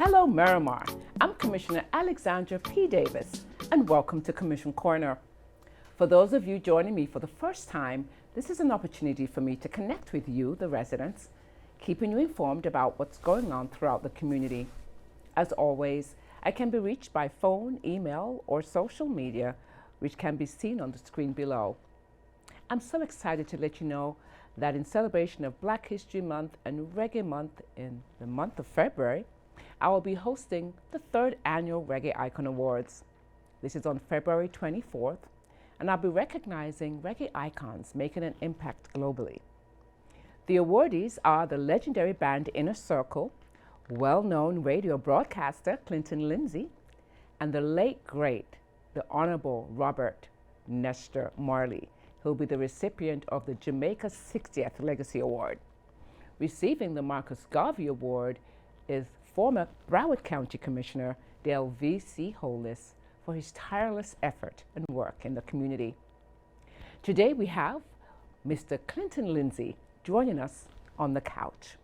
Hello, Miramar. I'm Commissioner Alexandra P. Davis, and welcome to Commission Corner. For those of you joining me for the first time, this is an opportunity for me to connect with you, the residents, keeping you informed about what's going on throughout the community. As always, I can be reached by phone, email, or social media, which can be seen on the screen below. I'm so excited to let you know that in celebration of Black History Month and Reggae Month in the month of February, I will be hosting the 3rd Annual Reggae Icon Awards. This is on February 24th, and I'll be recognizing reggae icons making an impact globally. The awardees are the legendary band Inner Circle, well-known radio broadcaster Clinton Lindsay, and the late great, the Honorable Robert Nestor Marley, who will be the recipient of the Jamaica 60th Legacy Award. Receiving the Marcus Garvey Award is former Broward County Commissioner Dale V.C. Hollis for his tireless effort and work in the community. Today we have Mr. Clinton Lindsay joining us on the couch.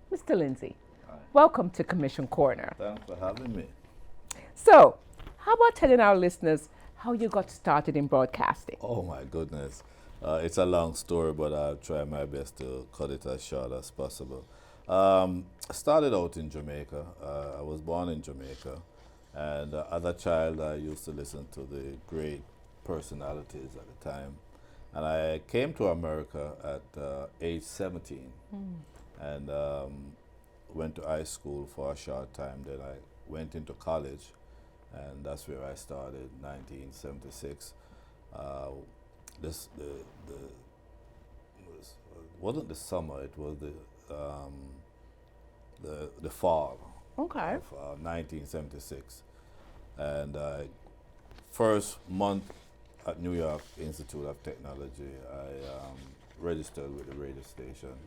Mr. Lindsay, hi. Welcome to Commission Corner. Thanks for having me. So, how about telling our listeners how you got started in broadcasting? Oh my goodness. It's a long story, but I'll try my best to cut it as short as possible. I started out in Jamaica. I was born in Jamaica. And as a child, I used to listen to the great personalities at the time. And I came to America at age 17 and went to high school for a short time. Then I went into college, and that's where I started, 1976. Wasn't the summer, it was the fall of 1976. And first month at New York Institute of Technology, I registered with the radio station.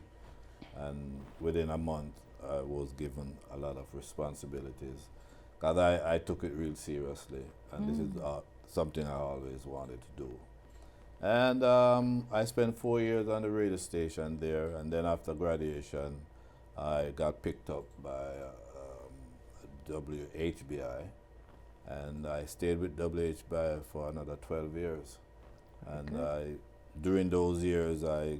And within a month, I was given a lot of responsibilities, because I took it real seriously. And this is something I always wanted to do. And I spent 4 years on the radio station there, and then after graduation, I got picked up by WHBI, and I stayed with WHBI for another 12 years. And during those years, I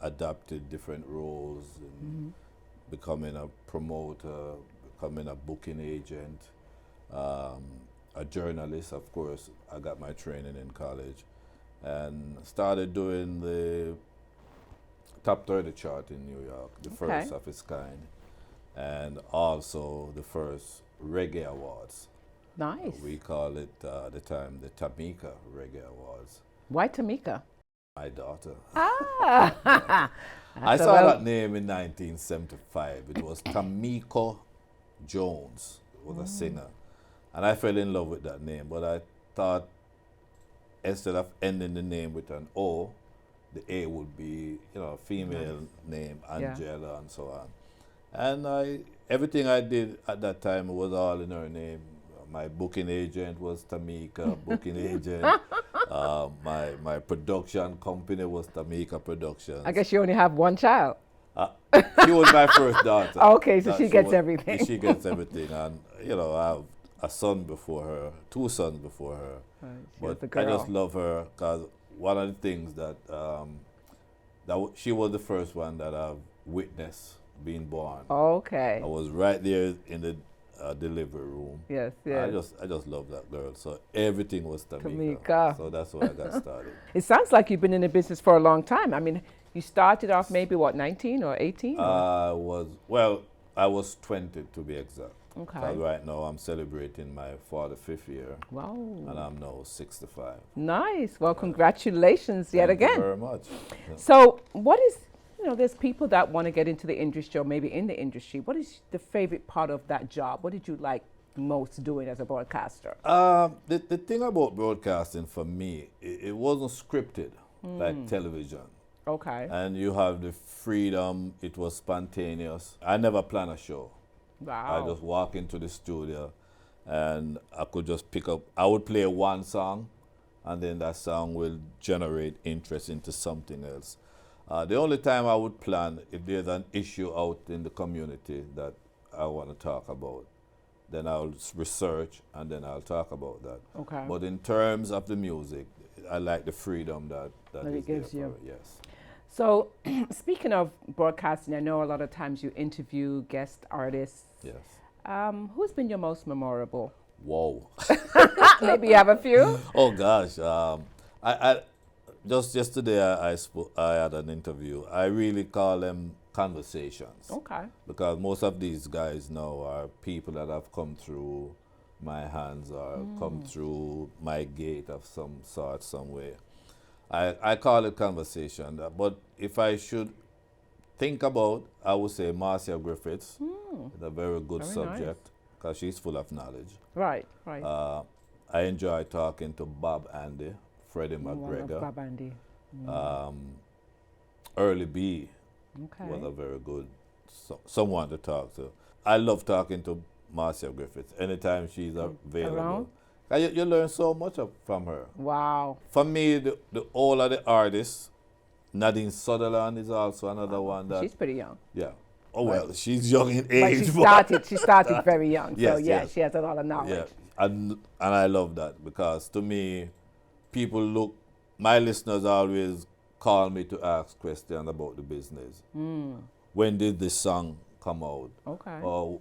adopted different roles in becoming a promoter, becoming a booking agent, a journalist, of course. I got my training in college, and started doing the top 30 chart in New York, the first of its kind, and also the first Reggae Awards. Nice. We call it at the time the Tamika Reggae Awards. Why Tamika? My daughter. Ah! I saw that name in 1975. It was Tamiko Jones, was a singer. And I fell in love with that name, but I thought instead of ending the name with an O, the A would be, a female name, Angela, and so on. And everything I did at that time was all in her name. My booking agent was Tamika, booking agent. My production company was Tamika Productions. I guess you only have one child. She was my first daughter. Okay, so she gets everything. She gets everything. And, I have a son before her, 2 sons before her. Right, but I just love her, because one of the things that, she was the first one that I've witnessed being born. Okay. I was right there in the delivery room. Yes. I just love that girl. So everything was Tamika. Tamika. So that's why I got started. It sounds like you've been in the business for a long time. I mean, you started off maybe, 19 or 18? I was 20 to be exact. Okay. So right now I'm celebrating my 45th year. Wow. And I'm now 65. Nice. Well, congratulations yet again. Thank you very much. Yeah. So what is, there's people that want to get into the industry or maybe in the industry. What is the favorite part of that job? What did you like most doing as a broadcaster? The thing about broadcasting for me, it wasn't scripted like television. Okay. And you have the freedom. It was spontaneous. I never planned a show. Wow. I just walk into the studio and I could just pick up. I would play one song, and then that song will generate interest into something else. The only time I would plan, if there's an issue out in the community that I want to talk about, then I would call then I'll research, and then I'll talk about that. Okay. But in terms of the music, I like the freedom that That it is gives there you. for it, yes. So, speaking of broadcasting, I know a lot of times you interview guest artists. Yes. Who's been your most memorable? Whoa. Maybe you have a few? Oh gosh. I just yesterday I had an interview. I really call them conversations. Okay. Because most of these guys now are people that have come through my hands or come through my gate of some sort, some way. I call it conversation. But if I should think about, I would say Marcia Griffiths. It's a very good Very subject because she's full of knowledge. Right, right. I enjoy talking to Bob Andy, Freddie I love McGregor. Bob Andy. Early B Okay. was a very good someone to talk to. I love talking to Marcia Griffiths anytime she's available. Around? You learn so much from her. Wow. For me, the all of the artists, Nadine Sutherland is also another one that. She's pretty young. Yeah. Oh well, she's young in But age. she started very young. Yes, So yeah, yes. she has a lot of knowledge. Yeah, and I love that because to me, people look. My listeners always call me to ask questions about the business. When did this song come out? Okay. Or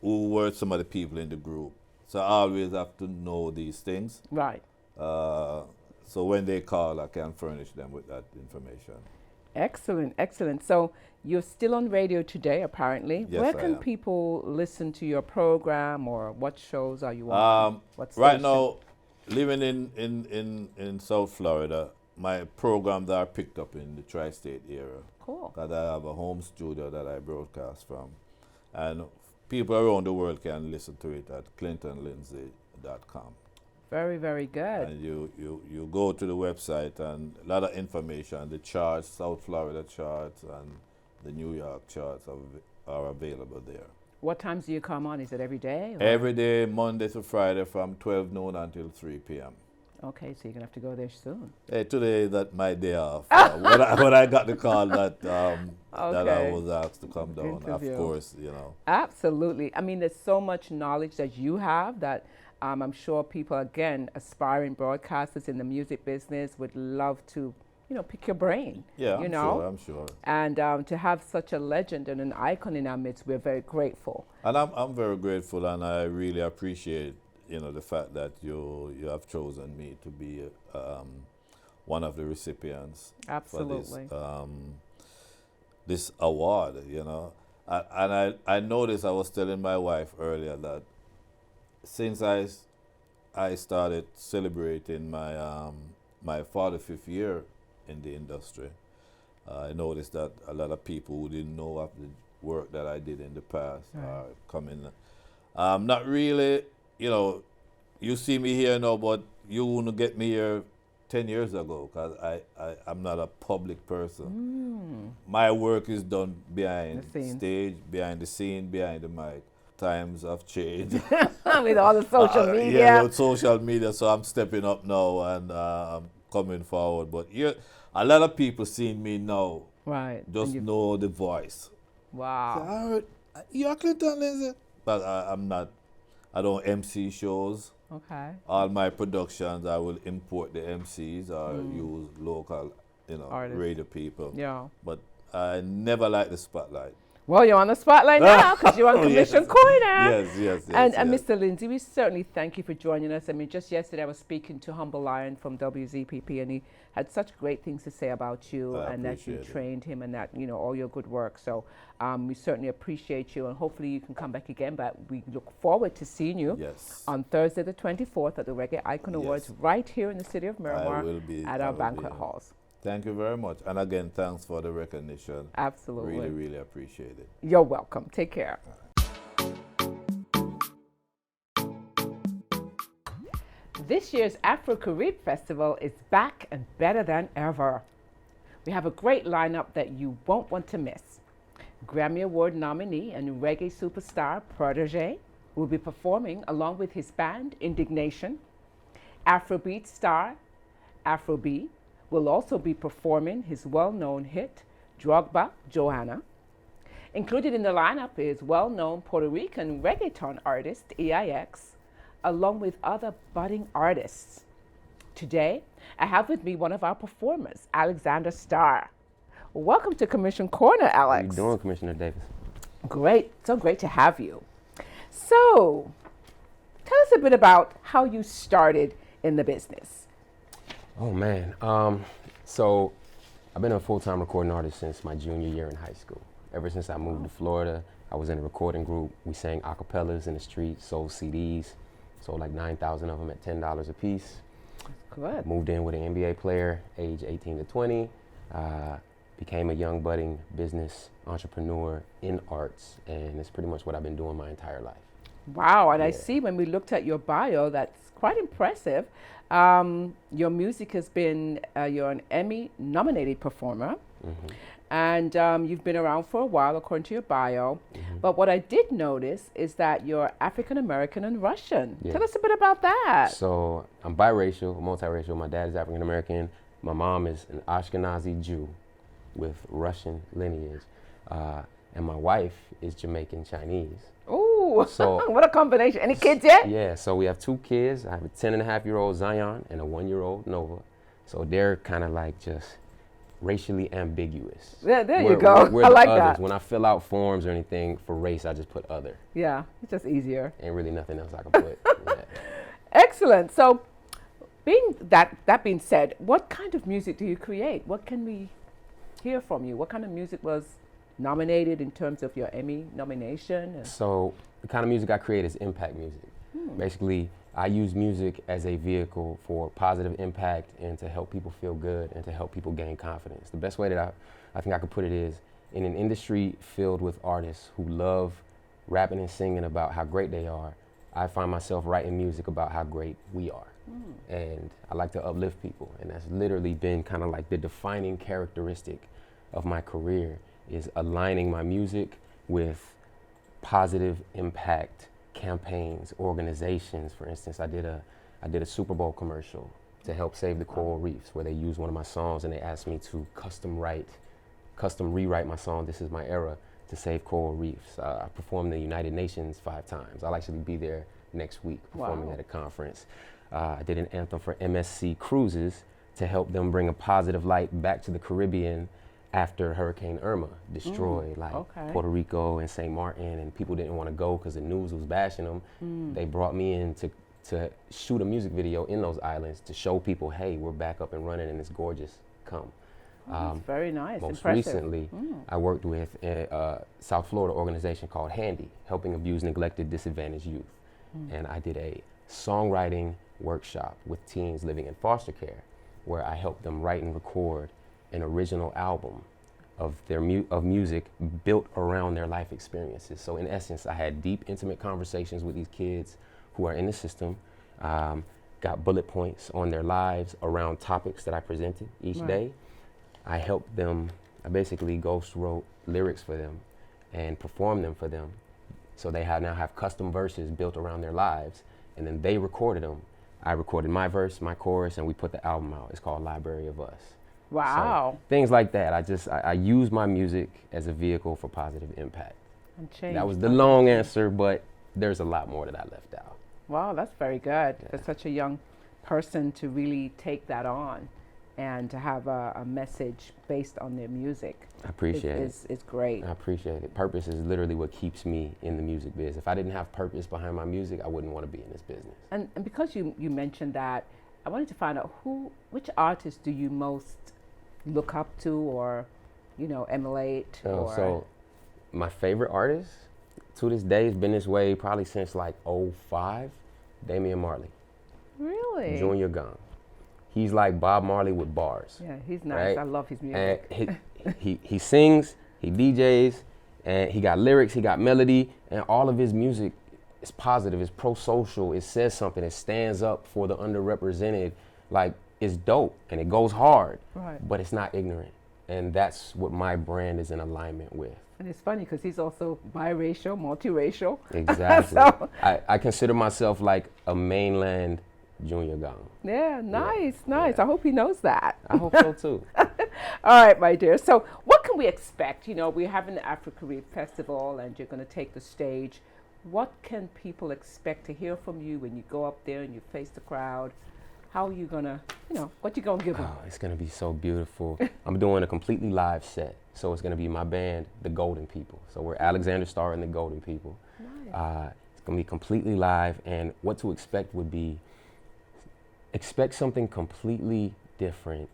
who were some of the people in the group? So I always have to know these things. Right. So when they call, I can furnish them with that information. Excellent, excellent. So you're still on radio today, apparently. Yes, Where I can am. people listen to your program, or what shows are you on? What Right station? now, living in South Florida, my programs are picked up in the tri-state area. Cool. Because I have a home studio that I broadcast from. And people around the world can listen to it at clintonlindsay.com. Very, very good. And you go to the website and a lot of information, the charts, South Florida charts and the New York charts are available there. What times do you come on? Is it every day? or- Every day, Monday to Friday from 12 noon until 3 p.m. Okay, so you're going to have to go there soon. Hey, today is my day off. When I got the call that that I Okay. was asked to come down, Interview. of course, you know. Absolutely. I mean, there's so much knowledge that you have that I'm sure people, again, aspiring broadcasters in the music business would love to, pick your brain. Yeah, you I'm know? sure, I'm sure. And to have such a legend and an icon in our midst, we're very grateful. And I'm very grateful, and I really appreciate, the fact that you have chosen me to be one of the recipients Absolutely. for this award, And I noticed, I was telling my wife earlier that since I started celebrating my 45th year in the industry, I noticed that a lot of people who didn't know of the work that I did in the past are coming. Not really, you see me here now, but you wouldn't get me here 10 years ago because I'm not a public person. My work is done behind The scenes. stage, behind the scene, behind the mic. Times have changed. With all the social media. Yeah, with social media, so I'm stepping up now and I'm coming forward. But a lot of people seeing me now Right. just know the voice. Wow. You're Clinton Lindsay. But I'm not. I don't MC shows. Okay. All my productions, I will import the MCs or use local, Artists. radio people. Yeah. But I never like the spotlight. Well, you're on the spotlight now because you're on Commission Yes. Corner. Yes. And yes. Mr. Lindsay, we certainly thank you for joining us. I mean, just yesterday I was speaking to Humble Lion from WZPP, and he had such great things to say about you I and that you appreciate it. trained him and that, all your good work. So we certainly appreciate you, and hopefully you can come back again. But we look forward to seeing you Yes. on Thursday the 24th at the Reggae Icon Awards right here in the city of Miramar at our banquet halls. Thank you very much. And again, thanks for the recognition. Absolutely. Really, really appreciate it. You're welcome. Take care. This year's Afro-Carib Festival is back and better than ever. We have a great lineup that you won't want to miss. Grammy Award nominee and reggae superstar Protégé will be performing along with his band Indignation. Afrobeat star Afrobeat will also be performing his well-known hit Drogba Joanna. Included in the lineup is well-known Puerto Rican reggaeton artist EIX, along with other budding artists. Today, I have with me one of our performers, Alexandra Starr. Welcome to Commission Corner, Alex. How you doing, Commissioner Davis? Great. So great to have you. So, tell us a bit about how you started in the business. Oh, man. So I've been a full-time recording artist since my junior year in high school. Ever since I moved to Florida, I was in a recording group. We sang acapellas in the street, sold CDs, sold like 9,000 of them at $10 a piece. Good. Moved in with an NBA player, age 18 to 20. Became a young budding business entrepreneur in arts, and it's pretty much what I've been doing my entire life. Wow, and I Yeah. see when we looked at your bio, that's quite impressive. Your music has been, you're an Emmy-nominated performer, and you've been around for a while, according to your bio. But what I did notice is that you're African-American and Russian. Yeah. Tell us a bit about that. So I'm biracial, multiracial. My dad is African-American. My mom is an Ashkenazi Jew with Russian lineage. And my wife is Jamaican Chinese. Ooh, So- what a combination. Any kids yet? Yeah, so we have two kids. I have a 10-and-a-half-year-old Zion and a 1-year-old Nova. So they're kind of like just racially ambiguous. Yeah, there you go. We're I the like others. that. When I fill out forms or anything for race, I just put other. Yeah, it's just easier. Ain't really nothing else I can put. Yeah. Excellent. So, that being said, what kind of music do you create? What can we hear from you? What kind of music was nominated in terms of your Emmy nomination? So the kind of music I create is impact music. Basically, I use music as a vehicle for positive impact and to help people feel good and to help people gain confidence. The best way that I think I could put it is, in an industry filled with artists who love rapping and singing about how great they are, I find myself writing music about how great we are. And I like to uplift people, and that's literally been kind of like the defining characteristic of my career, is aligning my music with positive impact campaigns, organizations. For instance, I did a Super Bowl commercial to help save the coral reefs, where they used one of my songs and they asked me to custom rewrite my song, This Is My Era, to save coral reefs. I performed in the United Nations 5 times. I'll actually be there next week performing at a conference. I did an anthem for MSC Cruises to help them bring a positive light back to the Caribbean after Hurricane Irma destroyed Puerto Rico and St. Martin, and people didn't want to go because the news was bashing them. They brought me in to shoot a music video in those islands to show people, hey, we're back up and running and it's gorgeous, come. That's very nice. Most Impressive. recently, I worked with a South Florida organization called Handy, helping abused, neglected, disadvantaged youth. And I did a songwriting workshop with teens living in foster care, where I helped them write and record an original album of their music built around their life experiences. So in essence, I had deep, intimate conversations with these kids who are in the system, got bullet points on their lives around topics that I presented each day. I helped them, I basically ghost wrote lyrics for them and performed them for them. So they now have custom verses built around their lives, and then they recorded them. I recorded my verse, my chorus, and we put the album out. It's called Library of Us. Wow. So, things like that. I use my music as a vehicle for positive impact. And change. That was the long answer, but there's a lot more that I left out. Wow, that's very good for such a young person to really take that on and to have a message based on their music. I appreciate it. It's great. I appreciate it. Purpose is literally what keeps me in the music biz. If I didn't have purpose behind my music, I wouldn't want to be in this business. And because you mentioned that, I wanted to find out which artists do you most look up to or, emulate? So my favorite artist to this day has been this way probably since like '05, Damian Marley. Really? Junior Gong. He's like Bob Marley with bars. Yeah, he's nice. Right? I love his music. And he sings, he DJs, and he got lyrics, he got melody, and all of his music is positive, it's pro-social, it says something, it stands up for the underrepresented. Like, it's dope, and it goes hard, but it's not ignorant. And that's what my brand is in alignment with. And it's funny because he's also biracial, multiracial. Exactly. So, I consider myself like a mainland Junior Gong. yeah, nice. Yeah. I hope he knows that. I hope so too. All right, my dear. So what can we expect? You know, we're having the Afro-Caribbean Festival and you're going to take the stage. What can people expect to hear from you when you go up there and you face the crowd? How are you going to, you know, what you going to give them? Oh, it's going to be so beautiful. I'm doing a completely live set. So it's going to be my band, the Golden People. So we're Alexandra, Starr, and the Golden People. Nice. It's going to be completely live, and what to expect would be, expect something completely different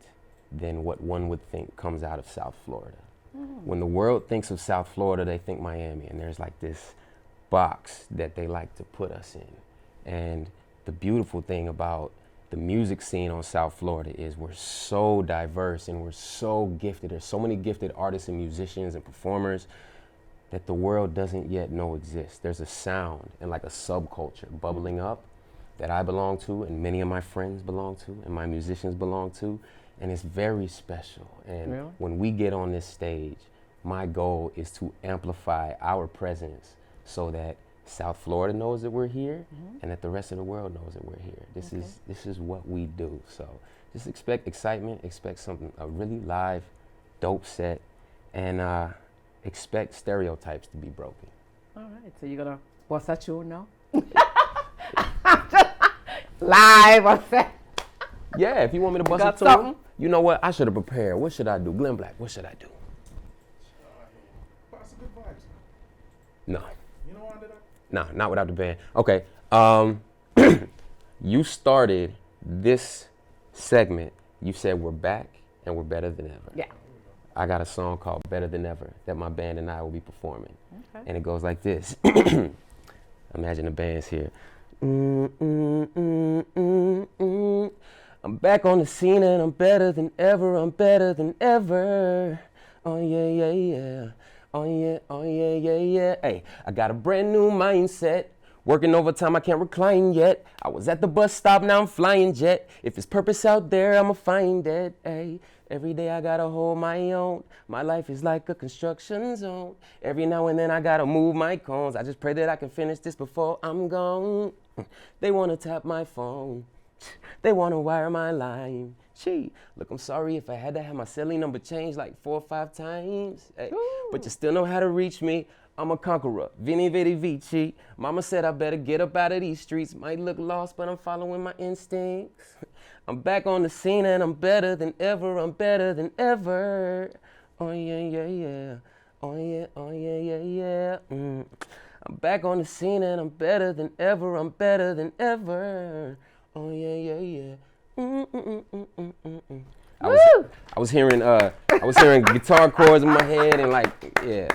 than what one would think comes out of South Florida. When the world thinks of South Florida, they think Miami, and there's like this box that they like to put us in. And the beautiful thing about the music scene on South Florida is we're so diverse and we're so gifted. There's so many gifted artists and musicians and performers that the world doesn't yet know exist. There's a sound and like a subculture bubbling up that I belong to and many of my friends belong to and my musicians belong to, and it's very special. And Really? when we get on this stage, my goal is to amplify our presence so that South Florida knows that we're here and that the rest of the world knows that we're here. This is what we do. So just expect excitement, expect something, a really live, dope set, and expect stereotypes to be broken. All right, so you're going to, what's that you know? Live, what's that? Yeah, if you want me to bust got it to you, something? you know what? I should have prepared. What should I do? Glenn Black, what should I do? That's good vibes. No. You know what? No, not without the band. Okay. You started this segment. You said we're back and we're better than ever. Yeah. I got a song called Better Than Ever that my band and I will be performing. Okay. And it goes like this. Imagine the band's here. I'm back on the scene and I'm better than ever. I'm better than ever. Oh yeah, yeah, yeah. Oh yeah, yeah, yeah. Hey, I got a brand new mindset. Working overtime, I can't recline yet. I was at the bus stop, now I'm flying jet. If it's purpose out there, I'ma find it. Hey, every day I gotta hold my own. My life is like a construction zone. Every now and then I gotta move my cones. I just pray that I can finish this before I'm gone. They wanna tap my phone. They wanna wire my line. Gee, look, I'm sorry if I had to have my celly number changed like 4 or 5 times. Hey, but you still know how to reach me. I'm a conqueror, Vini Vidi Vici. Mama said I better get up out of these streets. Might look lost, but I'm following my instincts. I'm back on the scene and I'm better than ever. I'm better than ever. Oh yeah, yeah, yeah. Oh yeah, yeah, yeah. I'm back on the scene and I'm better than ever. I'm better than ever. Oh yeah, yeah, yeah. I was hearing guitar chords in my head and like, yeah.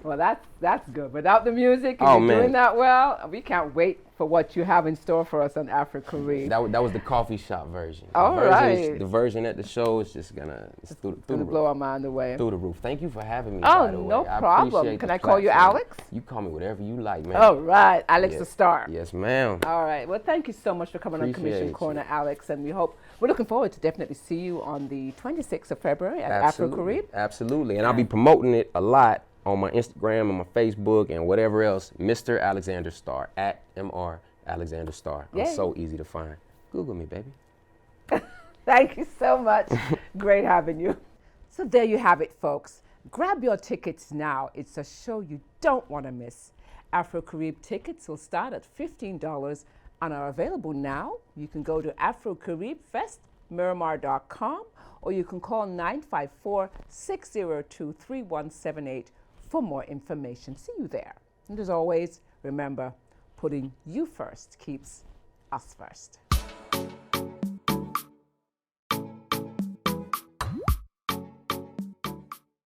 Well, that's good. Without the music, and Oh, you're man. doing that well, we can't wait for what you have in store for us on Afro-Caribbean. That was the coffee shop version. All right. The version at the show is just it's through the Gonna roof. blow our mind away. Through the roof. Thank you for having me. Oh, by the way. no I problem. appreciate Can the I call you platform. Alex? You call me whatever you like, man. All right, Alex Yeah. the Starr. Yes, ma'am. All right. Well, thank you so much for coming on Appreciate Commission you. Corner, Alex, and we're looking forward to definitely see you on the 26th of February at Afro-Caribbean. Absolutely. And I'll be promoting it a lot on my Instagram and my Facebook and whatever else. Mr. Alexander Starr at MR Alexander Starr. I'm Yay. so easy to find. Google me, baby. Thank you so much. Great having you. So there you have it, folks. Grab your tickets now. It's a show you don't want to miss. Afro-Caribbean tickets will start at $15 and are available now. You can go to AfroCaribFest.MiramarFL.gov or you can call 954-602-3178 for more information. See you there. And as always, remember, putting you first keeps us first.